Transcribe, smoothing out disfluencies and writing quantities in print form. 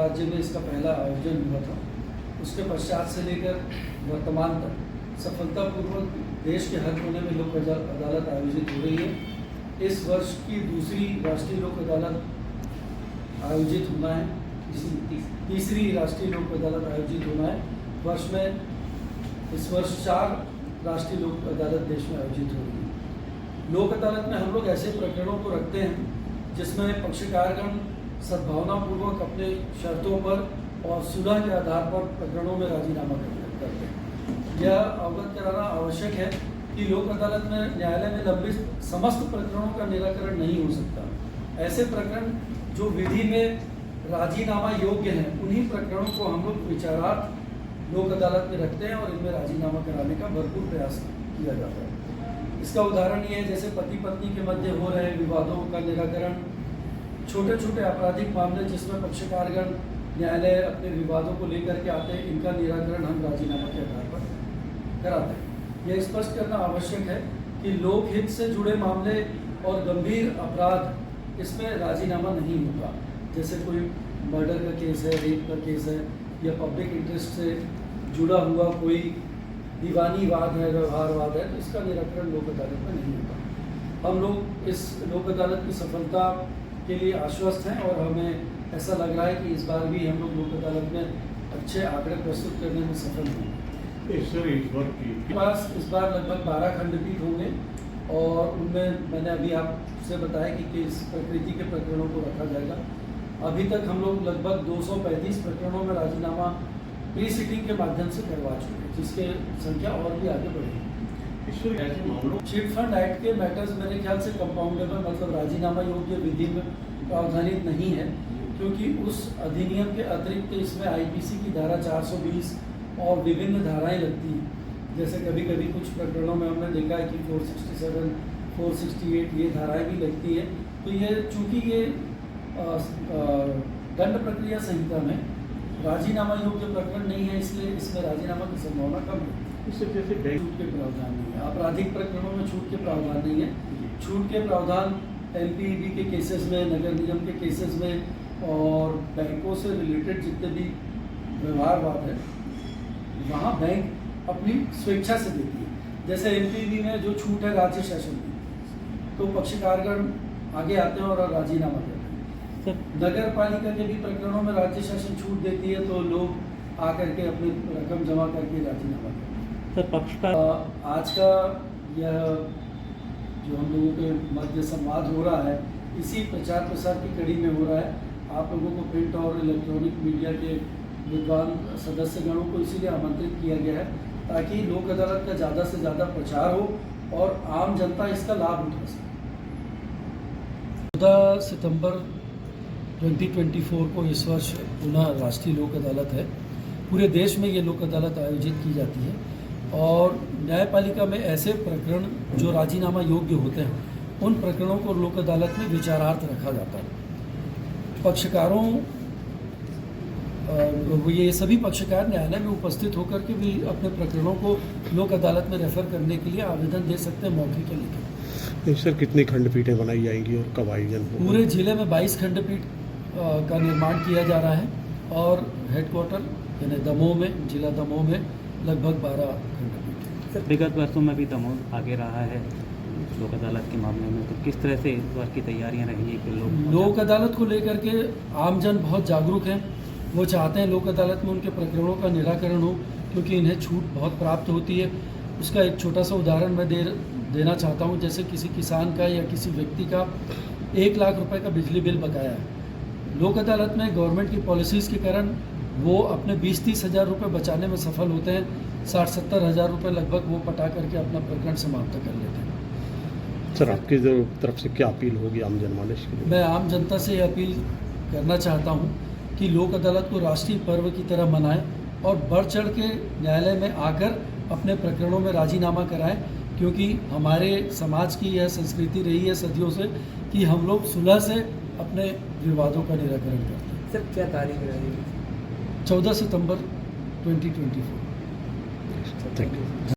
राज्य में इसका पहला आयोजन हुआ था। उसके पश्चात से लेकर वर्तमान तक सफलतापूर्वक देश के हर कोने में लोक अदालत आयोजित हो रही है। इस वर्ष की दूसरी राष्ट्रीय लोक अदालत आयोजित होना है, तीसरी राष्ट्रीय लोक अदालत आयोजित होना है। वर्ष में इस वर्ष 4 राष्ट्रीय लोक अदालत देश में आयोजित हो रही है। लोक अदालत में हम लोग ऐसे प्रकरणों को रखते हैं जिसमें पक्षकारगण सद्भावनापूर्वक अपने शर्तों पर और सुलह के आधार पर प्रकरणों में राजीनामा करते हैं। यह अवगत कराना आवश्यक है कि लोक अदालत में न्यायालय में लंबित समस्त प्रकरणों का निराकरण नहीं हो सकता। ऐसे प्रकरण जो विधि में राजीनामा योग्य हैं, उन्हीं प्रकरणों को हम लोग विचारार्थ लोक अदालत में रखते हैं और इनमें राजीनामा कराने का भरपूर प्रयास किया जाता है। इसका उदाहरण ये है जैसे पति पत्नी के मध्य हो रहे विवादों का निराकरण, छोटे छोटे आपराधिक मामले जिसमें पक्षकारगण न्यायालय अपने विवादों को लेकर के आते हैं, इनका निराकरण हम राजीनामा के आधार पर कराते हैं। यह स्पष्ट करना आवश्यक है कि लोकहित से जुड़े मामले और गंभीर अपराध इसमें राजीनामा नहीं होगा। जैसे कोई मर्डर का केस है, रेप का केस है या पब्लिक इंटरेस्ट से जुड़ा हुआ कोई दीवानी वाद है, व्यवहारवाद है, तो इसका निराकरण लोक अदालत में नहीं होगा। हम लोग इस लोक अदालत की सफलता के लिए आश्वस्त हैं और हमें ऐसा लग रहा है कि इस बार भी हम लोग लोक अदालत में अच्छे आंकड़े प्रस्तुत करने में सफल होंगे। इस बार लगभग 12 खंडपीठ होंगे और उनमें मैंने अभी आपसे बताया कि किस प्रकृति के प्रकरणों को रखा जाएगा। अभी तक हम लोग लगभग 235 प्रकरणों में राजीनामा प्री सिटिंग के माध्यम से करवा चुके हैं, जिसके संख्या और भी आगे बढ़ेगी। चिट फंड एक्ट के मैटर्स मेरे ख्याल से कंपाउंडेबल मतलब राजीनामा योग्य विधि में प्रावधानित नहीं है, क्योंकि उस अधिनियम के अतिरिक्त इसमें आईपीसी की धारा 420 और विभिन्न धाराएं लगती हैं। जैसे कभी कभी कुछ प्रकरणों में हमने देखा है कि 467, 468 ये धाराएं भी लगती है। तो ये चूँकि ये दंड प्रक्रिया संहिता में राजीनामा योग्य प्रकरण नहीं है, इसलिए इसमें राजीनामा की संभावना कम है। इससे जैसे छूट के प्रावधान नहीं है, आपराधिक प्रकरणों में छूट के प्रावधान नहीं है। छूट के प्रावधान एलपीईबी के केसेस में, नगर निगम के केसेस में और बैंकों से रिलेटेड जितने भी व्यवहारवाद है, वहाँ बैंक अपनी स्वेच्छा से देती है। जैसे एलपीईबी में जो छूट है राज्य शासन की, तो पक्षकारगण आगे आते हैं और राजीनामा करते हैं। नगर पालिका के भी प्रकरणों में राज्य शासन छूट देती है, तो लोग आकर के अपनी रकम जमा करके राजीनामा करते हैं। आज का यह जो हम लोगों के मध्य संवाद हो रहा है, इसी प्रचार प्रसार की कड़ी में हो रहा है। आप लोगों को प्रिंट और इलेक्ट्रॉनिक मीडिया के विद्वान सदस्यगणों को इसीलिए आमंत्रित किया गया है ताकि लोक अदालत का ज़्यादा से ज़्यादा प्रचार हो और आम जनता इसका लाभ उठा सके। 14 सितंबर 2024 को इस वर्ष पुनः राष्ट्रीय लोक अदालत है। पूरे देश में ये लोक अदालत आयोजित की जाती है और न्यायपालिका में ऐसे प्रकरण जो राजीनामा योग्य होते हैं, उन प्रकरणों को लोक अदालत में विचारार्थ रखा जाता है। पक्षकारों ये सभी पक्षकार न्यायालय में उपस्थित होकर के भी अपने प्रकरणों को लोक अदालत में रेफर करने के लिए आवेदन दे सकते हैं मौखिक के लिए। सर कितनी खंडपीठें बनाई जाएंगी और कब आयोजन होगा? पूरे जिले में 22 खंडपीठ का निर्माण किया जा रहा है और हेडक्वार्टर यानी दमोह में, जिला दमोह में लगभग 12 खंडपीठ। सर विगत वर्षों में भी दमोह आगे रहा है लोक अदालत के मामले में, तो किस तरह से इस बार की तैयारियां रही कि लोक अदालत को लेकर के आमजन बहुत जागरूक हैं। वो चाहते हैं लोक अदालत में उनके प्रकरणों का निराकरण हो, क्योंकि इन्हें छूट बहुत प्राप्त होती है। उसका एक छोटा सा उदाहरण मैं देना चाहता हूँ। जैसे किसी किसान का या किसी व्यक्ति का 1 लाख रुपए का बिजली बिल बकाया है, लोक अदालत में गवर्नमेंट की पॉलिसीज़ के कारण वो अपने 20-30 हज़ार रुपये बचाने में सफल होते हैं। 60-70 हज़ार रुपये लगभग वो पटा करके अपना प्रकरण समाप्त कर लेते हैं। सर आपकी तरफ से क्या अपील होगी आम जनमानस के लिए? मैं आम जनता से अपील करना चाहता हूँ कि लोक अदालत को राष्ट्रीय पर्व की तरह मनाएं और बढ़ चढ़ के न्यायालय में आकर अपने प्रकरणों में राजीनामा कराएं, क्योंकि हमारे समाज की यह संस्कृति रही है सदियों से कि हम लोग सुलह से अपने विवादों का निराकरण करते हैं। सर क्या तारीख रहेगी? 14 सितंबर 2024। Thank you.